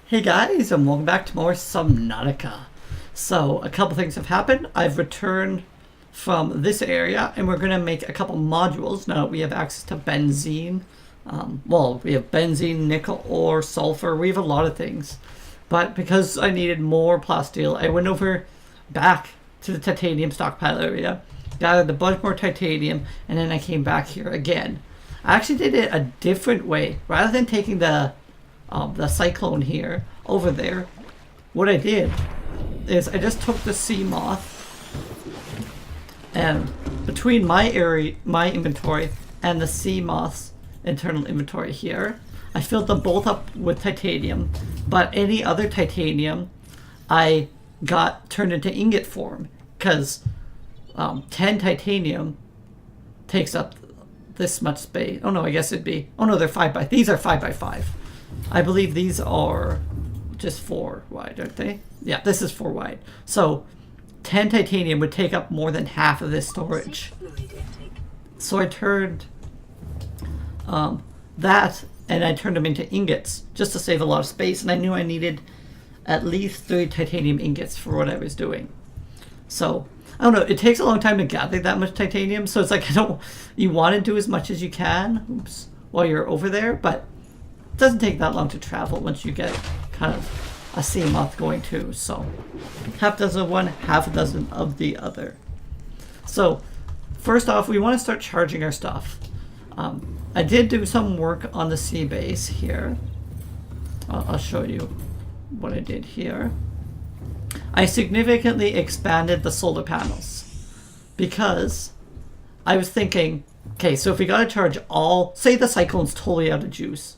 Hey guys, and welcome back to more Subnautica. So, a couple things have happened. I've returned from this area, and we're going to make a couple modules now that we have access to benzene. We have benzene, nickel ore, sulfur, we have a lot of things. But because I needed more plasteel, I went over back to the titanium stockpile area, gathered a bunch more titanium, and then I came back here again. I actually did it a different way. Rather than taking the cyclone here over there, what I did is I just took the sea moth, and between my inventory and the sea moth's internal inventory here, I filled them both up with titanium, but any other titanium I got turned into ingot form, because 10 titanium takes up this much space. Oh no, I guess it'd be, oh no, these are 5 by 5. I believe these are just 4 wide, aren't they? Yeah, this is 4 wide. So 10 titanium would take up more than half of this storage. So I turned that, and I turned them into ingots just to save a lot of space. And I knew I needed at least 3 titanium ingots for what I was doing. So I don't know, it takes a long time to gather that much titanium. So it's like, you want to do as much as you can, while you're over there, but it doesn't take that long to travel once you get kind of a sea moth going too. So half dozen of one, half a dozen of the other. So first off, we want to start charging our stuff. I did do some work on the sea base here. I'll show you what I did here. I significantly expanded the solar panels because I was thinking, okay, so if we gotta charge all, say the cyclone's totally out of juice,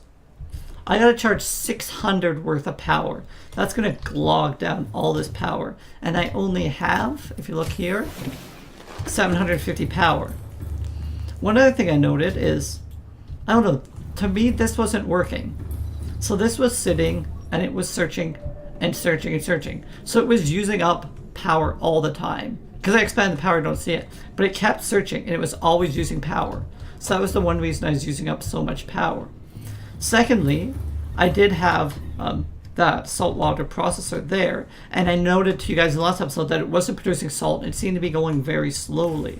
I gotta charge 600 worth of power. That's gonna glog down all this power. And I only have, if you look here, 750 power. One other thing I noted is, I don't know, to me this wasn't working. So this was sitting and it was searching and searching and searching. So it was using up power all the time. Because I expanded the power, I don't see it. But it kept searching and it was always using power. So that was the one reason I was using up so much power. Secondly, I did have that saltwater processor there, and I noted to you guys in the last episode that it wasn't producing salt. It seemed to be going very slowly.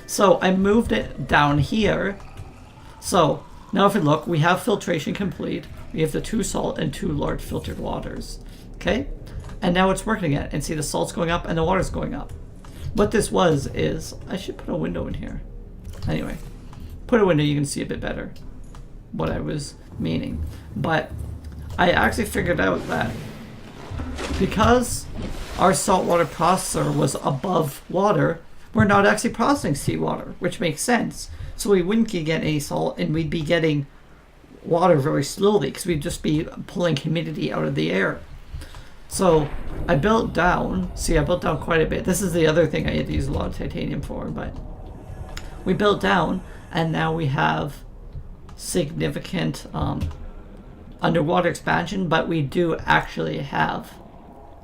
So I moved it down here. So now if you look, we have filtration complete. We have the 2 salt and 2 large filtered waters. Okay? And now it's working again. And see, the salt's going up and the water's going up. What this was is, I should put a window in here. Anyway, put a window, you can see a bit better what I was meaning. But I actually figured out that because our saltwater processor was above water, we're not actually processing seawater, which makes sense. So we wouldn't get any salt, and we'd be getting water very slowly because we'd just be pulling humidity out of the air. So I built down, I built down quite a bit. This is the other thing I had to use a lot of titanium for, but we built down, and now we have significant underwater expansion, but we do actually have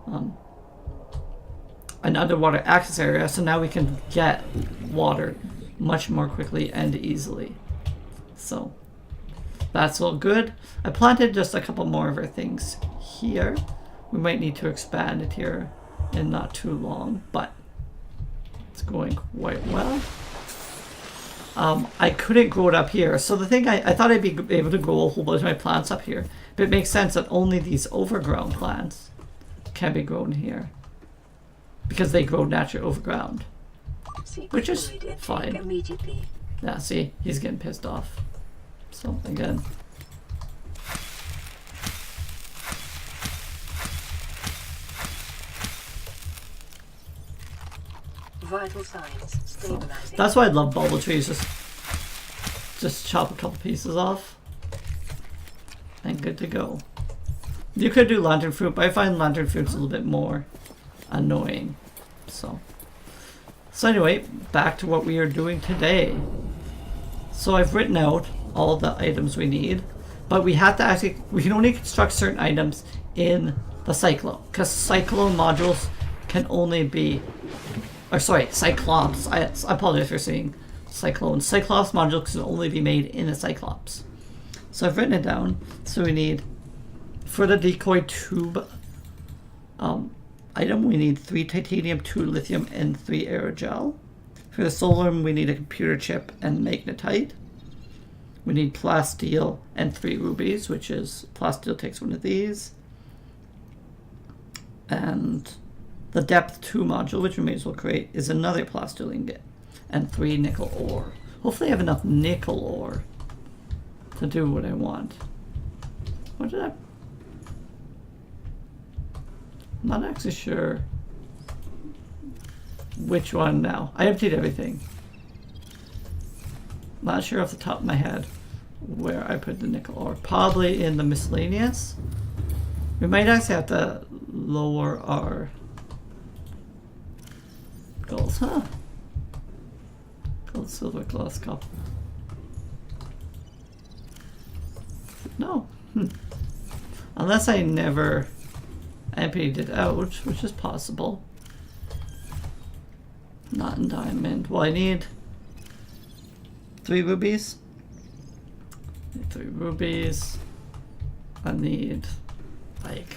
an underwater access area, so now we can get water much more quickly and easily. So that's all good. I planted just a couple more of our things here. We might need to expand it here in not too long, but it's going quite well. I couldn't grow it up here. So the thing, I thought I'd be able to grow a whole bunch of my plants up here. But it makes sense that only these overgrown plants can be grown here. Because they grow naturally overground. Which is fine. Yeah, see, he's getting pissed off. So, again. Vital signs stabilizing. That's why I love bubble trees. Just chop a couple pieces off and good to go. You could do lantern fruit, but I find lantern fruit's a little bit more annoying. So anyway, back to what we are doing today. So I've written out all the items we need, but we have to we can only construct certain items in the cyclone, because cyclone modules can only be, or sorry, Cyclops. I apologize for saying Cyclone. Cyclops modules can only be made in a Cyclops. So I've written it down. So we need For the decoy tube item, we need 3 titanium, 2 lithium, and 3 aerogel. For the solar, we need a computer chip and magnetite. We need plasteel and 3 rubies, which is plasteel takes one of these. And the depth 2 module, which we may as well create, is another plasteel ingot and 3 nickel ore. Hopefully I have enough nickel ore to do what I want. What did I... I'm not actually sure which one now. I emptied everything. Not sure off the top of my head where I put the nickel ore. Probably in the miscellaneous. We might actually have to lower our goals, huh? Gold, silver, glass, copper. No. Unless I never emptied it out, which is possible. Not in diamond. Well, I need 3 rubies. 3 rubies. I need, like,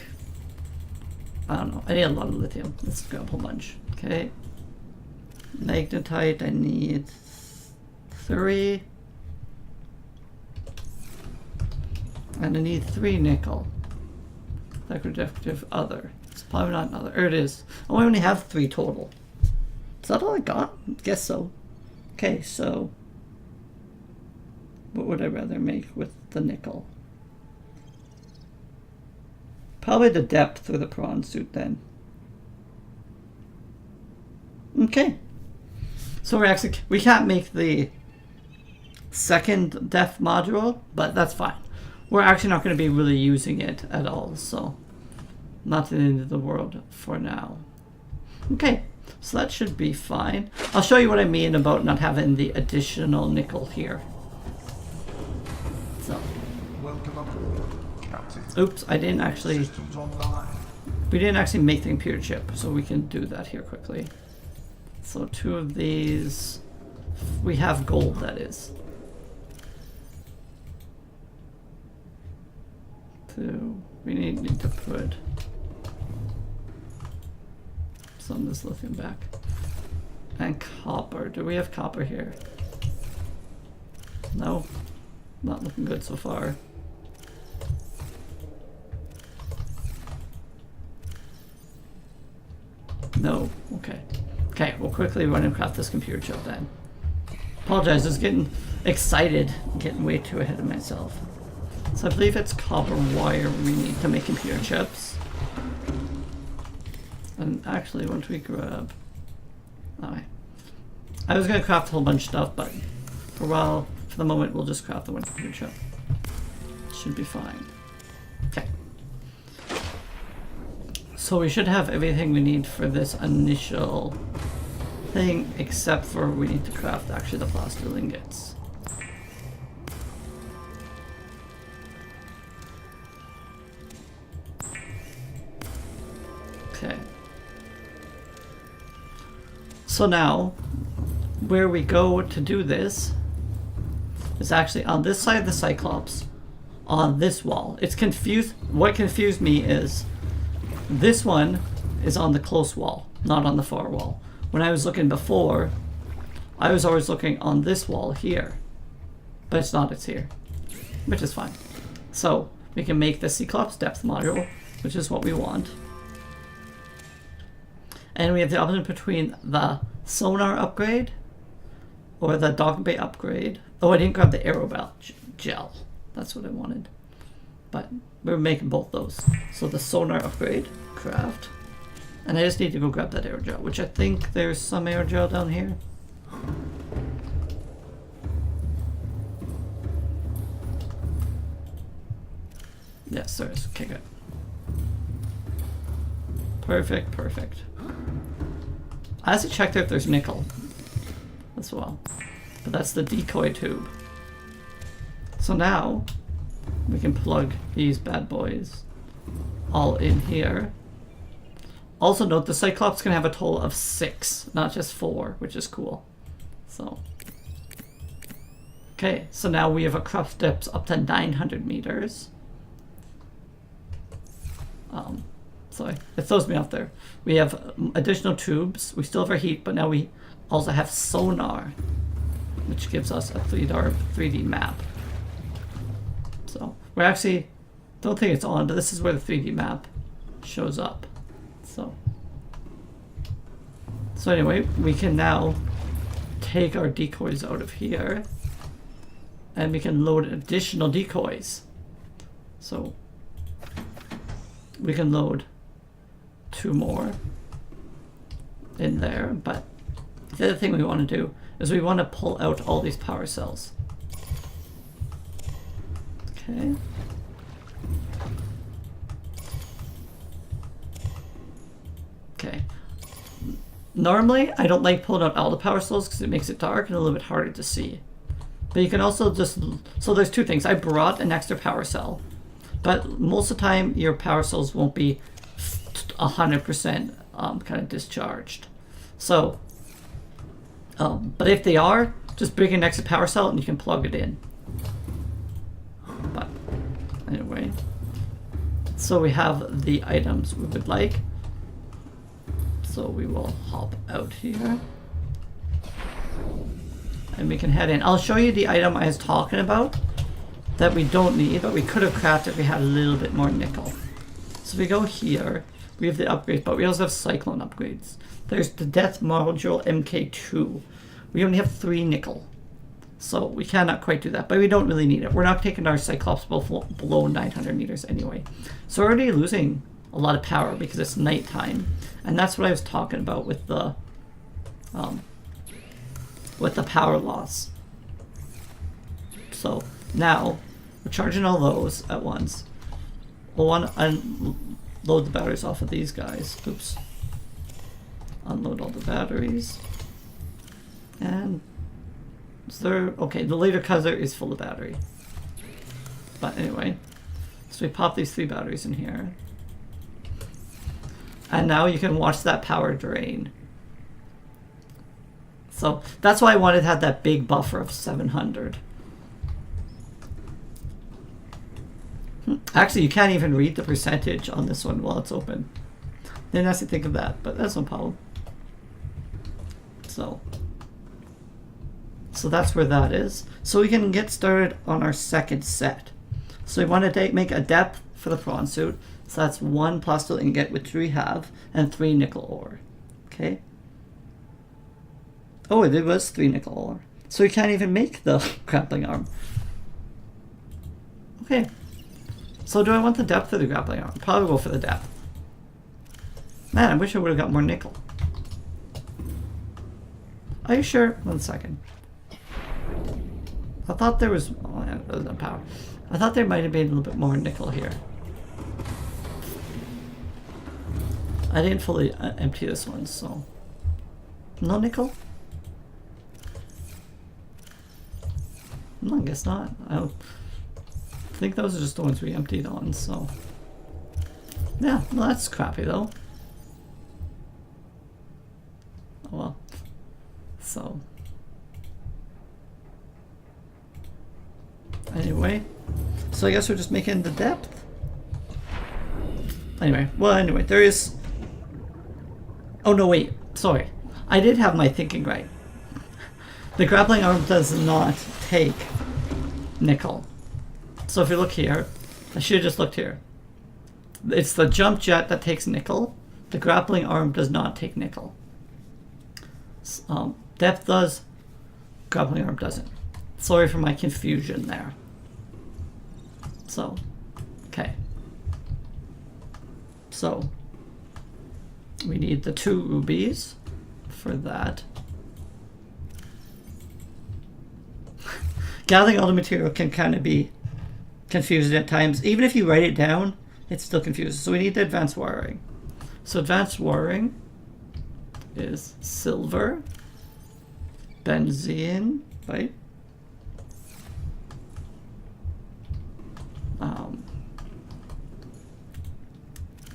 I don't know. I need a lot of lithium. Let's grab a whole bunch. Okay. Magnetite, I need 3. And I need 3 nickel. Decorative other. It's probably not another. There it is. Oh, I only have 3 total. Is that all I got? Guess so. Okay, so what would I rather make with the nickel? Probably the depth of the prawn suit then. Okay. So we can't make the second depth module, but that's fine. We're actually not going to be really using it at all, so not the end of the world for now. Okay, so that should be fine. I'll show you what I mean about not having the additional nickel here. So. Welcome aboard, Captain. Oops, I didn't actually. Systems online. We didn't actually make the computer chip, so we can do that here quickly. So 2 of these. We have gold, that is. 2. We need to put some of this lithium back. And copper. Do we have copper here? No. Not looking good so far. No. Okay. Okay, we'll quickly run and craft this computer chip then. Apologize, I was getting excited, getting way too ahead of myself. So I believe it's copper wire we need to make computer chips. And actually, once we grab... Alright. I was going to craft a whole bunch of stuff, but for the moment, we'll just craft the one computer chip. Should be fine. Okay. So we should have everything we need for this initial thing, except for we need to craft actually the plasteel ingots. Okay. So now, where we go to do this is actually on this side of the Cyclops, on this wall. It's confused. What confused me is this one is on the close wall, not on the far wall. When I was looking before, I was always looking on this wall here, but it's not, it's here, which is fine. So we can make the Cyclops depth module, which is what we want. And we have the option between the sonar upgrade or the dock bay upgrade. Oh, I didn't grab the aerobel gel. That's what I wanted. But we're making both those. So the sonar upgrade, craft. And I just need to go grab that aerogel, which I think there's some aerogel down here. Yes, there is. Okay, good. Perfect, perfect. I actually checked if there's nickel as well. But that's the decoy tube. So now we can plug these bad boys all in here. Also note the Cyclops can have a total of 6, not just 4, which is cool. So, okay, so now we have a craft depth up to 900 meters. Sorry, it throws me off there. We have additional tubes. We still have our heat, but now we also have sonar, which gives us a 3D map. So we're actually, don't think it's on, but this is where the 3D map shows up. So anyway, we can now take our decoys out of here, and we can load additional decoys. So we can load 2 more in there, but the other thing we want to do is we want to pull out all these power cells. Okay. Okay. Normally, I don't like pulling out all the power cells because it makes it dark and a little bit harder to see. But you can also just, so there's 2 things. I brought an extra power cell, but most of the time your power cells won't be 100% kind of discharged. So, but if they are, just bring an extra power cell and you can plug it in. But anyway, so we have the items we would like. So we will hop out here. And we can head in. I'll show you the item I was talking about that we don't need, but we could have crafted if we had a little bit more nickel. So if we go here, we have the upgrades, but we also have cyclone upgrades. There's the death module MK2. We only have 3 nickel. So we cannot quite do that, but we don't really need it. We're not taking our Cyclops below 900 meters anyway. So we're already losing a lot of power because it's nighttime. And that's what I was talking about with the power loss. So now we're charging all those at once. We'll want to unload the batteries off of these guys. Oops. Unload all the batteries. And is there, okay, the laser cutter is full of battery. But anyway, so we pop these 3 batteries in here. And now you can watch that power drain. So that's why I wanted to have that big buffer of 700. Actually, you can't even read the percentage on this one while it's open. Didn't actually think of that, but that's no problem. So that's where that is. So we can get started on our second set. So we want to make a depth for the prawn suit. So that's 1 plasteel ingot, which we have, and 3 nickel ore. Okay. Oh, it was 3 nickel ore. So we can't even make the grappling arm. Okay. So do I want the depth or the grappling arm? Probably go for the depth. Man, I wish I would have got more nickel. Are you sure? 1 second. I thought there was, oh yeah, there's no power. I thought there might have been a little bit more nickel here. I didn't fully empty this one, so no nickel? No, I guess not. I don't think those are just the ones we emptied on, so yeah, well, that's crappy though. Oh well. So anyway, so I guess we're just making the depth. Anyway, there is, oh no, wait, sorry, I did have my thinking right. The grappling arm does not take nickel. So if you look here, I should have just looked here. It's the jump jet that takes nickel. The grappling arm does not take nickel. Depth does, grappling arm doesn't. Sorry for my confusion there. So, okay. So, we need the 2 rubies for that. Gathering all the material can kind of be confusing at times. Even if you write it down, it's still confusing. So we need the advanced wiring. So advanced wiring is silver, benzene, right?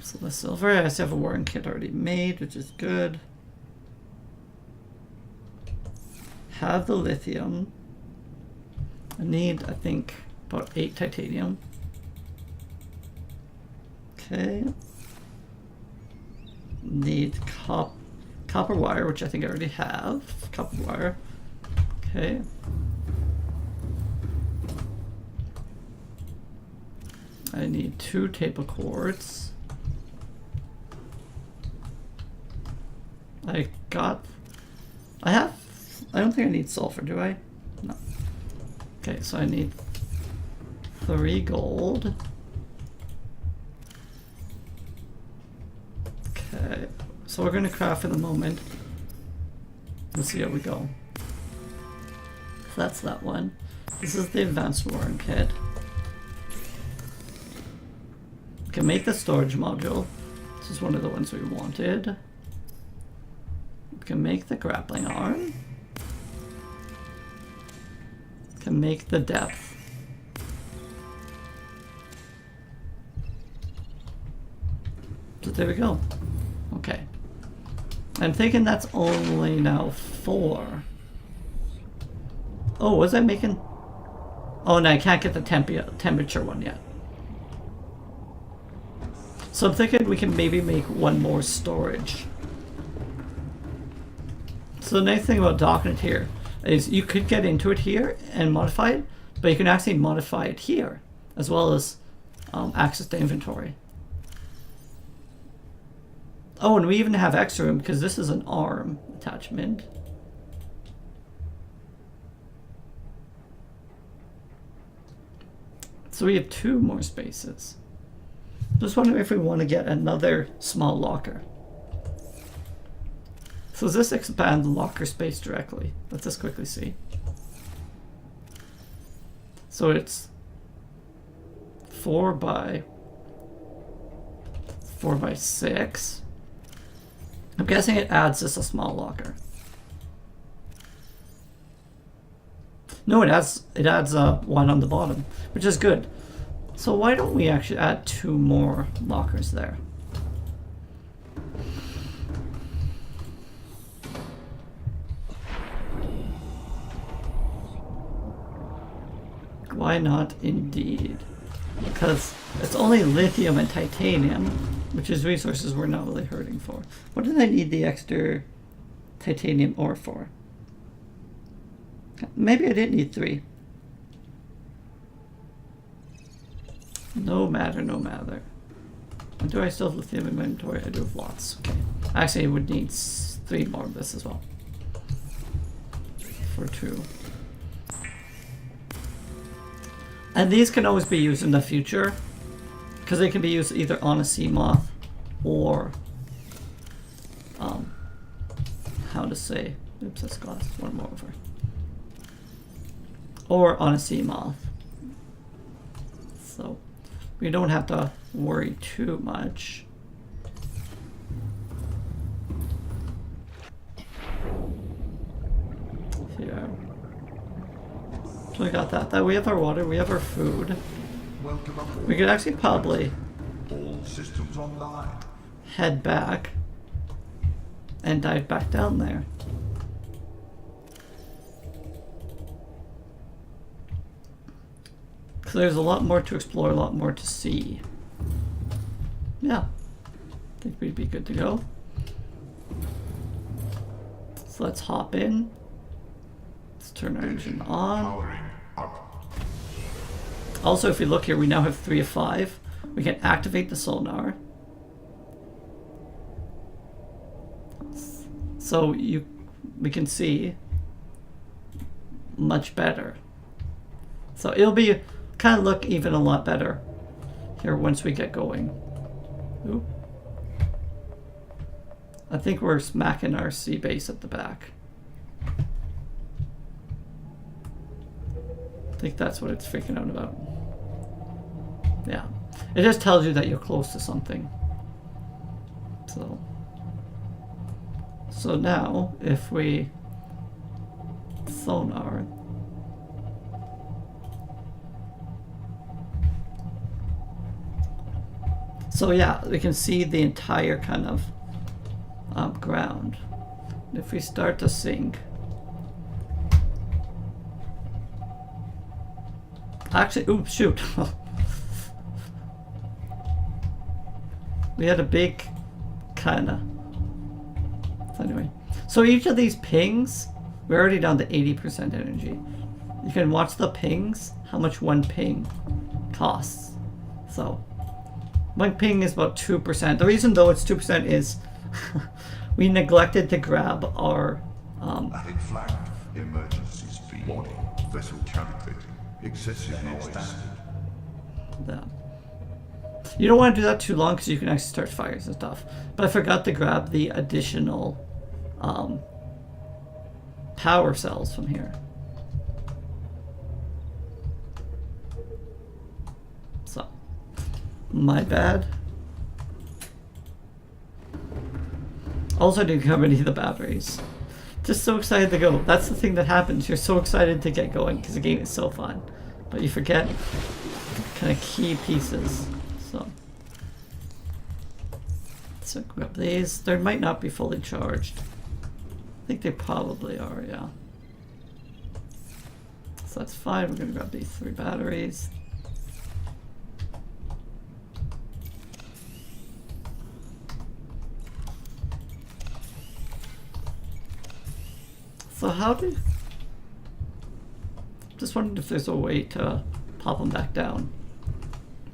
So the silver, I just have a wiring kit already made, which is good. Have the lithium. I need, I think, about 8 titanium. Okay. Need copper wire, which I think I already have. Copper wire. Okay. I need 2 table cords. I don't think I need sulfur, do I? No. Okay, so I need 3 gold. Okay, so we're gonna craft in the moment. Let's see how we go. So that's that one. This is the advanced warring kit. We can make the storage module. This is one of the ones we wanted. We can make the grappling arm. We can make the depth. So there we go. Okay. I'm thinking that's only now 4. Oh, was I making... Oh, no, I can't get the temperature one yet. So I'm thinking we can maybe make 1 more storage. So the nice thing about docking it here is you could get into it here and modify it, but you can actually modify it here, as well as access to inventory. Oh, and we even have extra room because this is an arm attachment. So we have 2 more spaces. Just wondering if we want to get another small locker. So does this expand the locker space directly? Let's just quickly see. So it's 4 by 6. I'm guessing it adds just a small locker. No, it adds 1 on the bottom, which is good. So why don't we actually add 2 more lockers there? Why not indeed? Because it's only lithium and titanium, which is resources we're not really hurting for. What did I need the extra titanium ore for? Maybe I didn't need 3. No matter, no matter. And do I still have lithium in my inventory? I do have lots. Okay. Actually, I would need 3 more of this as well. For 2. And these can always be used in the future, because they can be used either on a sea moth or how to say, oops, that's glass, 1 more over, or on a sea moth. So we don't have to worry too much. Here. So we got that. We have our water, we have our food. Welcome aboard. We could actually probably All systems online. head back and dive back down there. So there's a lot more to explore, a lot more to see. Yeah, I think we'd be good to go. So let's hop in. Let's turn our engine on. Powering up. Also, if you look here, we now have 3 of 5. We can activate the sonar. So we can see much better. So it'll be kind of look even a lot better here once we get going. Ooh. I think we're smacking our sea base at the back. I think that's what it's freaking out about. Yeah. It just tells you that you're close to something. So now, if we sonar, so yeah, we can see the entire kind of ground. If we start to sink, actually, oops, shoot. We had a big kinda. So anyway, so each of these pings, we're already down to 80% energy. You can watch the pings, how much one ping costs. So one ping is about 2%. The reason though it's 2% is we neglected to grab our Adding flag. Emergency speed. Warning. Vessel calibrating. Excessive noise. the, you don't want to do that too long because you can actually start fires and stuff. But I forgot to grab the additional power cells from here. So, my bad. Also didn't cover any of the batteries. Just so excited to go. That's the thing that happens. You're so excited to get going because the game is so fun. But you forget kind of key pieces. So grab these. They might not be fully charged. I think they probably are, yeah. So that's fine. We're going to grab these 3 batteries. So how do... Just wondering if there's a way to pop them back down.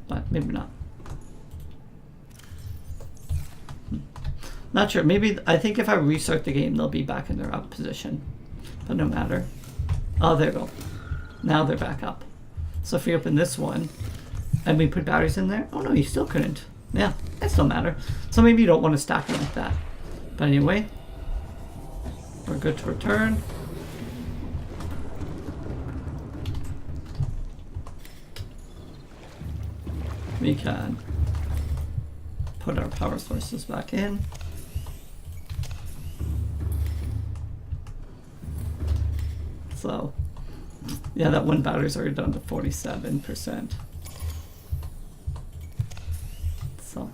But maybe not. Not sure. Maybe, I think if I restart the game, they'll be back in their up position. But no matter. Oh, there we go. Now they're back up. So if we open this one, and we put batteries in there, oh no, you still couldn't. Yeah, that still matter. So maybe you don't want to stack them like that. But anyway, we're good to return. We can put our power sources back in. So, yeah, that one battery's already down to 47%. So,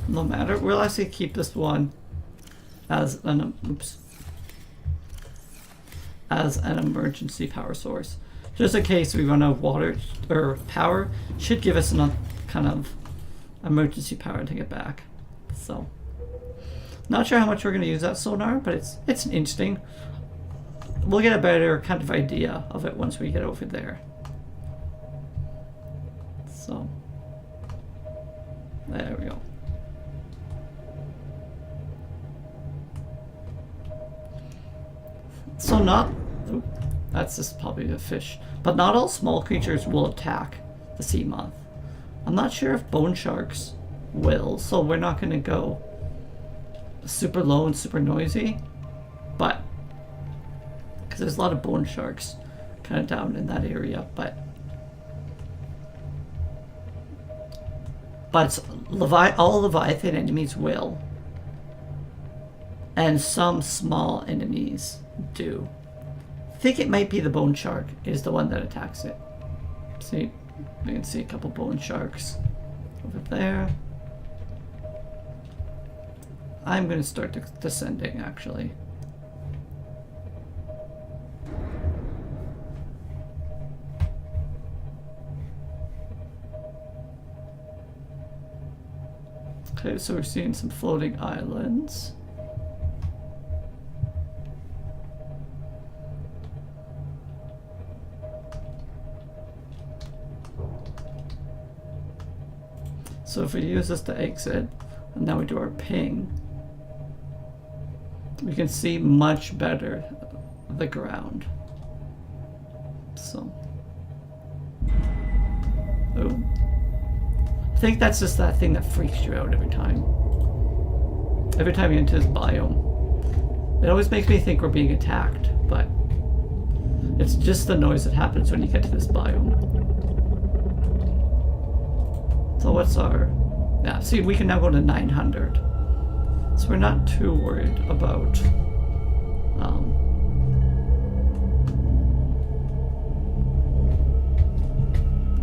no matter. We'll actually keep this one as an emergency power source. Just in case we run out of water or power, should give us enough kind of emergency power to get back. So, not sure how much we're going to use that sonar, but it's interesting. We'll get a better kind of idea of it once we get over there. So, there we go. So not, oh, that's just probably a fish, but not all small creatures will attack the sea moth. I'm not sure if bone sharks will, so we're not going to go super low and super noisy, but because there's a lot of bone sharks kind of down in that area, but all Leviathan enemies will, and some small enemies do. I think it might be the bone shark is the one that attacks it. See, we can see a couple bone sharks over there. I'm going to start descending actually. Okay, so we're seeing some floating islands. So if we use this to exit, and now we do our ping, we can see much better the ground. So, oh. I think that's just that thing that freaks you out every time. Every time you enter this biome. It always makes me think we're being attacked, but it's just the noise that happens when you get to this biome. So what's our... Yeah, see, we can now go to 900. So we're not too worried about...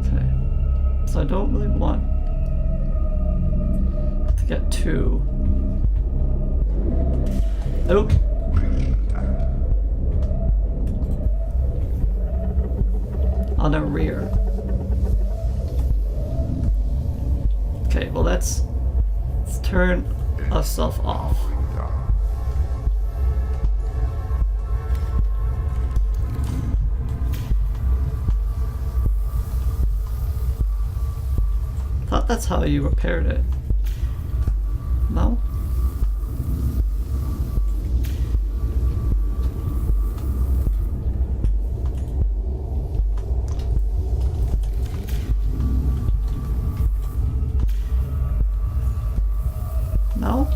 okay. So I don't really want to get too... Oh! On our rear. Okay, well that's Let's turn ourselves off. Thought that's how you repaired it. No? No?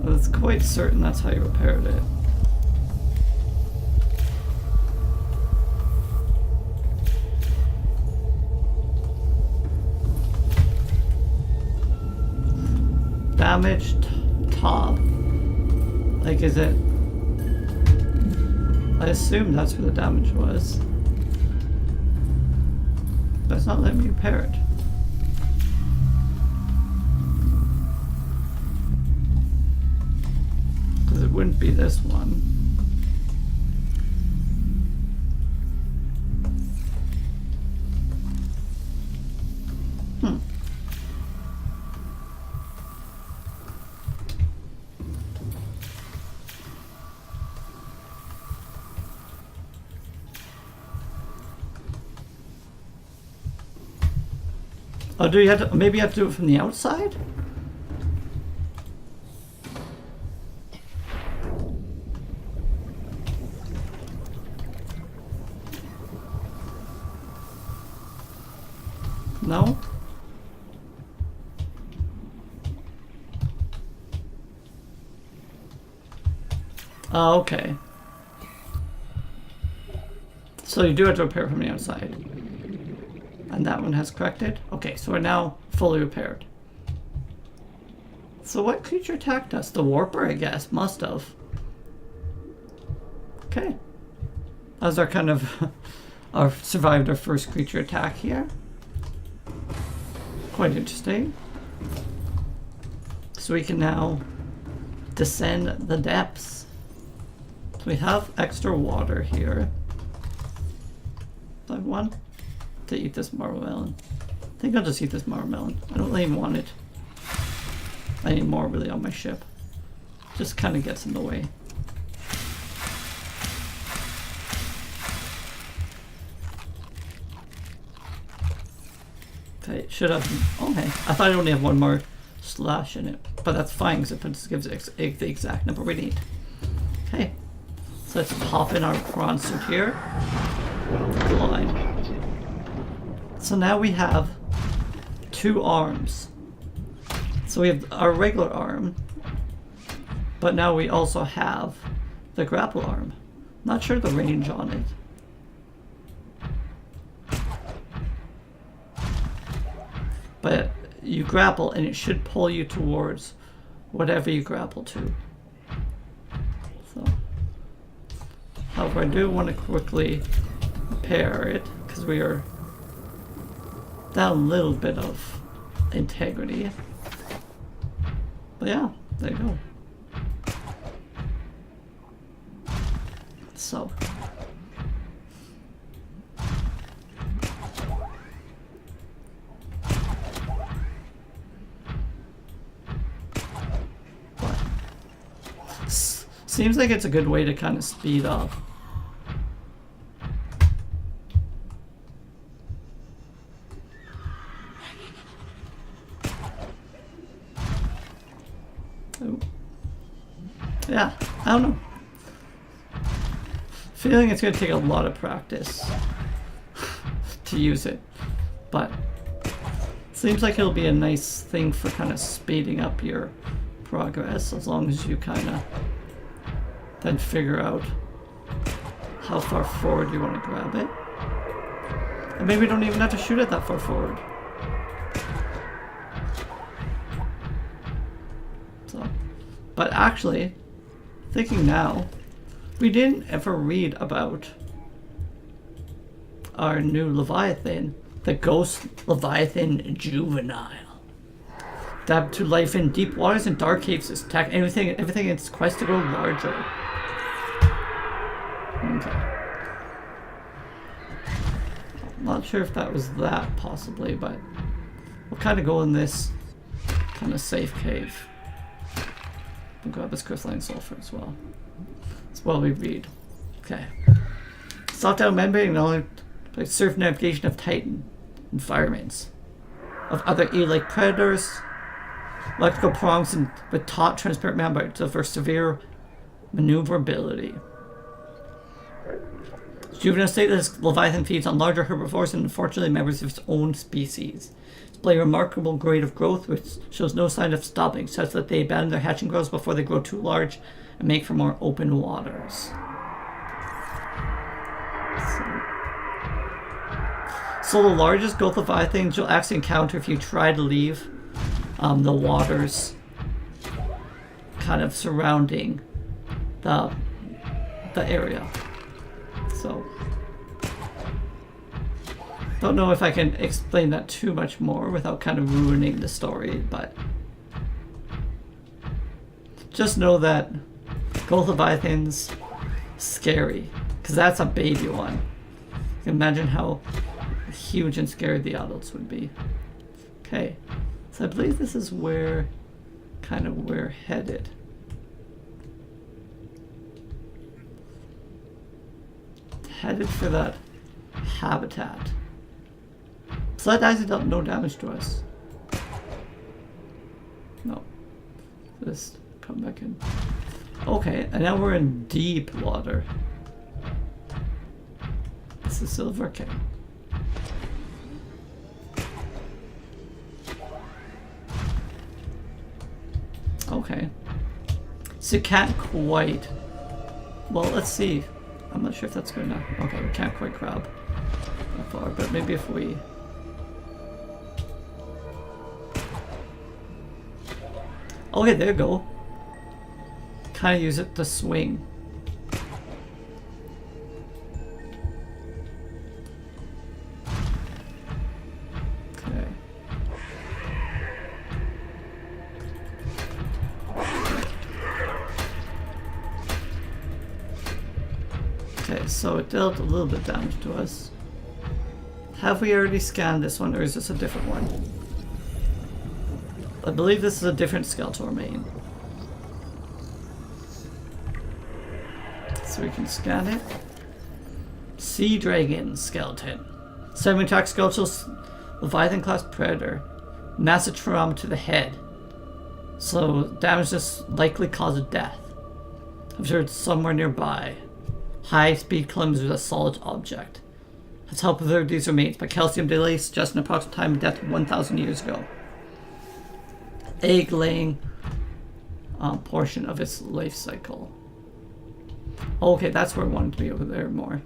I was quite certain that's how you repaired it. Damaged top. Like, is it? I assume that's where the damage was. But it's not letting me repair it. Because it wouldn't be this one. Oh, do you have to, maybe you have to do it from the outside? No? Oh, okay. So you do have to repair from the outside. And that one has corrected? Okay, so we're now fully repaired. So what creature attacked us? The warper, I guess. Must have. Okay. That was our kind of... our survived our first creature attack here. Quite interesting. So we can now descend the depths. So we have extra water here. Do I have one? To eat this marble melon. I think I'll just eat this marble melon. I don't really want it. I need more really on my ship. Just kind of gets in the way. Okay, should have. Okay, I thought I only have one more slash in it, but that's fine because it gives the exact number we need. Okay, so let's pop in our prawn suit here. Line. So now we have 2 arms. So we have our regular arm, but now we also have the grapple arm. Not sure the range on it. But you grapple and it should pull you towards whatever you grapple to. So, however, I do want to quickly repair it because we are down a little bit of integrity. But yeah, there you go. So. Seems like it's a good way to kind of speed up. Ooh. Yeah, I don't know. Feeling it's going to take a lot of practice to use it, but seems like it'll be a nice thing for kind of speeding up your progress as long as you kind of then figure out how far forward you want to grab it. And maybe you don't even have to shoot it that far forward. So, but actually, thinking now, we didn't ever read about our new Leviathan, the Ghost Leviathan Juvenile. Adapt to life in deep waters and dark caves. Attack everything in its quest to grow larger. Okay. Not sure if that was that, possibly, but we'll kind of go in this kind of safe cave. We'll grab this crystalline sulfur as well. That's while we read. Okay. Sought out membrane knowledge by surf navigation of Titan environments. Of other eel-like predators, electrical prongs and with taut transparent membranes of severe maneuverability. Juvenile state, this Leviathan feeds on larger herbivores and unfortunately members of its own species. Display a remarkable grade of growth which shows no sign of stopping, such that they abandon their hatching grounds before they grow too large and make for more open waters. So the largest growth Leviathans you'll actually encounter if you try to leave the waters kind of surrounding the area. So don't know if I can explain that too much more without kind of ruining the story, but just know that Gold Leviathan's scary, because that's a baby one. You can imagine how huge and scary the adults would be. Okay, so I believe this is where kind of we're headed. Headed for that habitat. So that actually dealt no damage to us. No. Just come back in. Okay, and now we're in deep water. This is Silver King. Okay. So you can't quite... Well, let's see. I'm not sure if that's good enough. Okay, we can't quite grab that far, but maybe if we... Okay, there you go. Kind of use it to swing. Okay. Okay, so it dealt a little bit damage to us. Have we already scanned this one, or is this a different one? I believe this is a different Skeletor main. So we can scan it. Sea Dragon Skeleton. 7 attack skeletal Leviathan class predator. Massive trauma to the head. So damage this likely causes death. Observed somewhere nearby. High speed climbs with a solid object. Has helped preserve these remains, but calcium delay suggests an approximate time of death 1,000 years ago. Egg laying portion of its life cycle. Okay, that's where I wanted to be, over there more.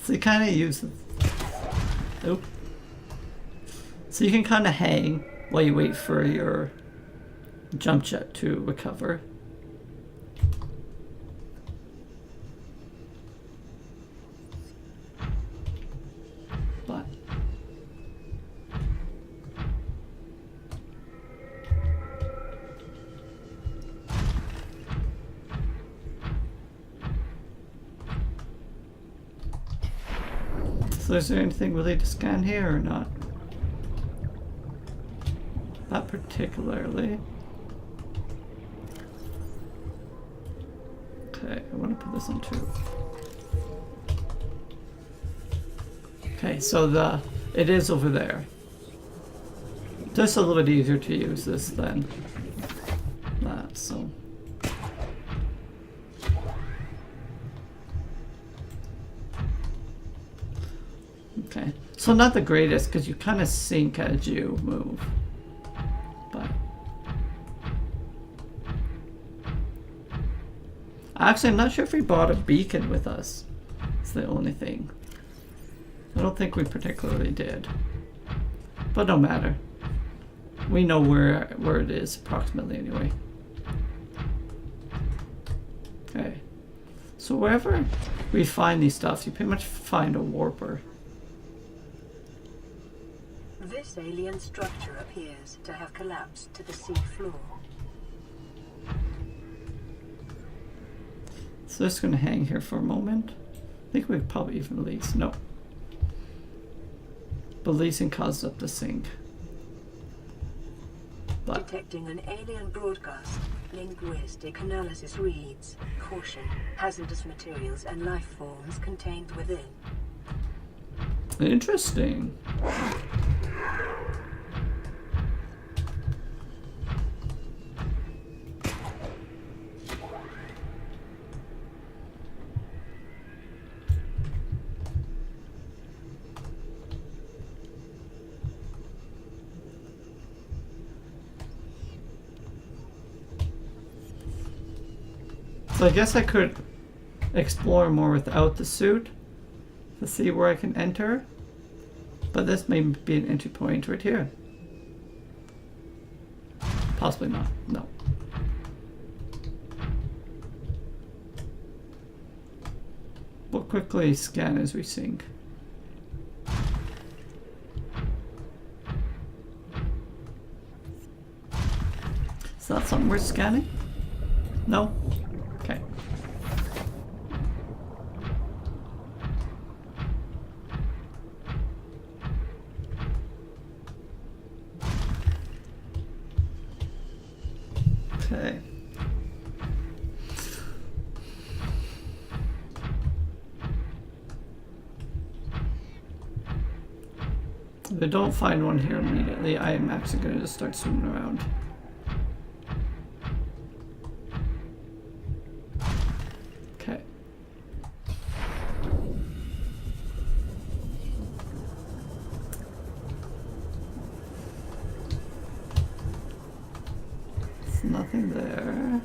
So you kind of use the... Oop. So you can kind of hang while you wait for your jump jet to recover. But so is there anything really to scan here or not? Not particularly. Okay, I want to put this on too. Okay, so it is over there. Just a little bit easier to use this than that, so. Okay, so not the greatest because you kind of sink as you move. But actually, I'm not sure if we brought a beacon with us. It's the only thing. I don't think we particularly did. But no matter. We know where it is approximately anyway. Okay. So wherever refine these stuff, you pretty much find a warper. This alien structure appears to have collapsed to the sea floor. So this is going to hang here for a moment. I think we could probably even release. No. But releasing caused up the sink. But Detecting an alien broadcast. Linguistic analysis reads, caution, hazardous materials and life forms contained within. interesting. So I guess I could explore more without the suit to see where I can enter, but this may be an entry point right here. Possibly not, no. We'll quickly scan as we sink. Is that something worth scanning? No? Okay. Okay. If I don't find one here immediately, I am actually going to just start swimming around. Okay. There's nothing there.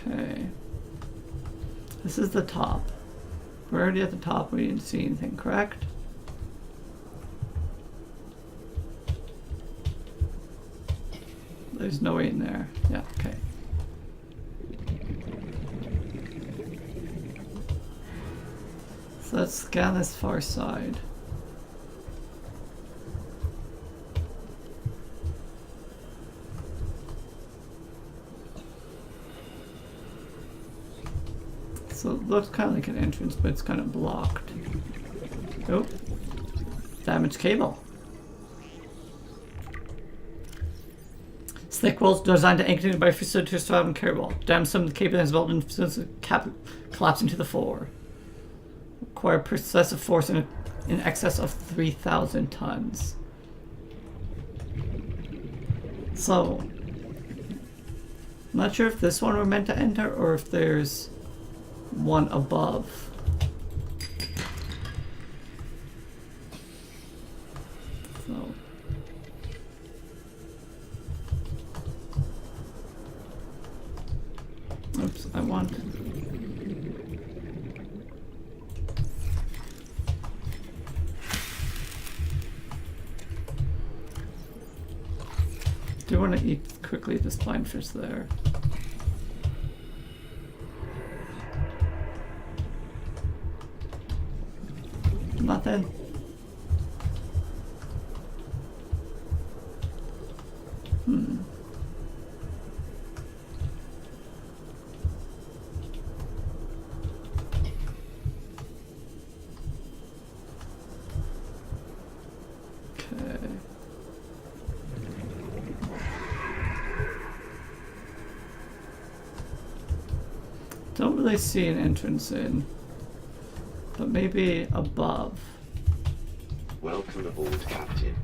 Okay. This is the top. We're already at the top. We didn't see anything, correct? There's no way in there. Yeah, okay. So let's scan this far side. So it looks kind of like an entrance, but it's kind of blocked. Oh, damaged cable. Thick walls designed to anchor by facilities surrounding cable. Damage some of the cable has welded and collapsing to the floor. Require processive force in excess of 3,000 tons. So, I'm not sure if this one we're meant to enter or if there's one above. So. Oops, I want. Do you want to eat quickly this blind fish there? Nothing. Okay. Don't really see an entrance in, but maybe above. Welcome aboard, Captain.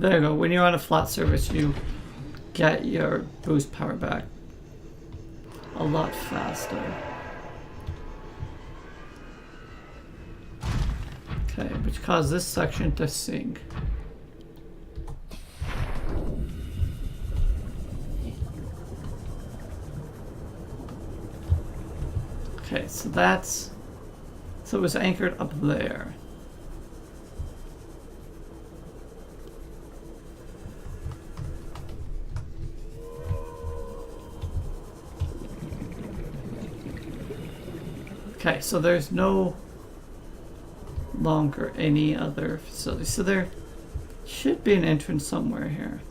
There you go. When you're on a flat surface, you get your boost power back a lot faster. Okay, which caused this section to sink. Okay, so that's... So it was anchored up there. Okay, so there's no longer any other facility. So there should be an entrance somewhere here.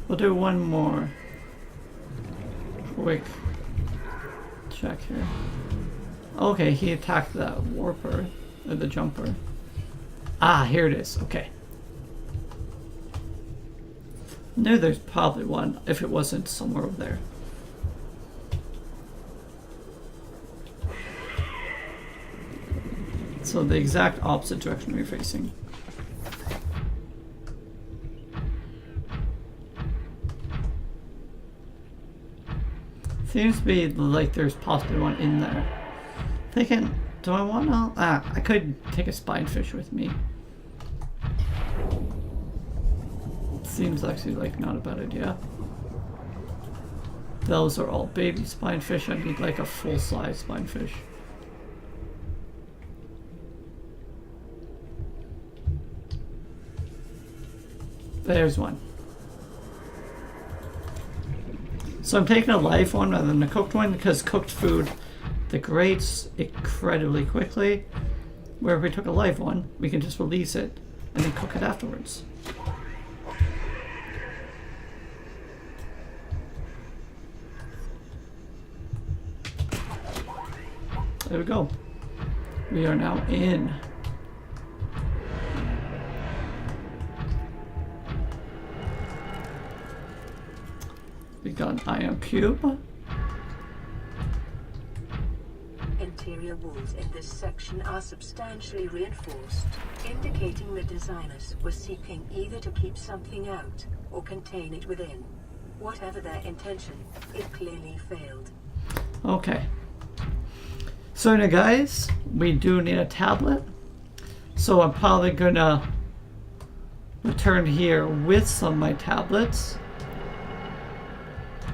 We'll do one more quick check here. Okay, he attacked that warper, or the jumper. Ah, here it is. Okay. Knew there's probably one if it wasn't somewhere over there. So the exact opposite direction we're facing. Seems to be like there's possibly one in there. Thinking, do I want to? I could take a spinefish with me. Seems actually like not a bad idea. Those are all baby spinefish. I need like a full-size spinefish. There's one. So I'm taking a live one rather than a cooked one because cooked food degrades incredibly quickly. Where if we took a live one, we can just release it and then cook it afterwards. There we go. We are now in. We got an iron cube. Interior walls in this section are substantially reinforced, indicating the designers were seeking either to keep something out or contain it within. Whatever their intention, it clearly failed. Okay. So now guys, we do need a tablet. So I'm probably gonna return here with some of my tablets.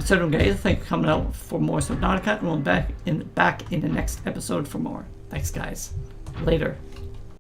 So guys, thanks for coming out for more Subnautica, and we'll be back in the next episode for more. Thanks guys. Later.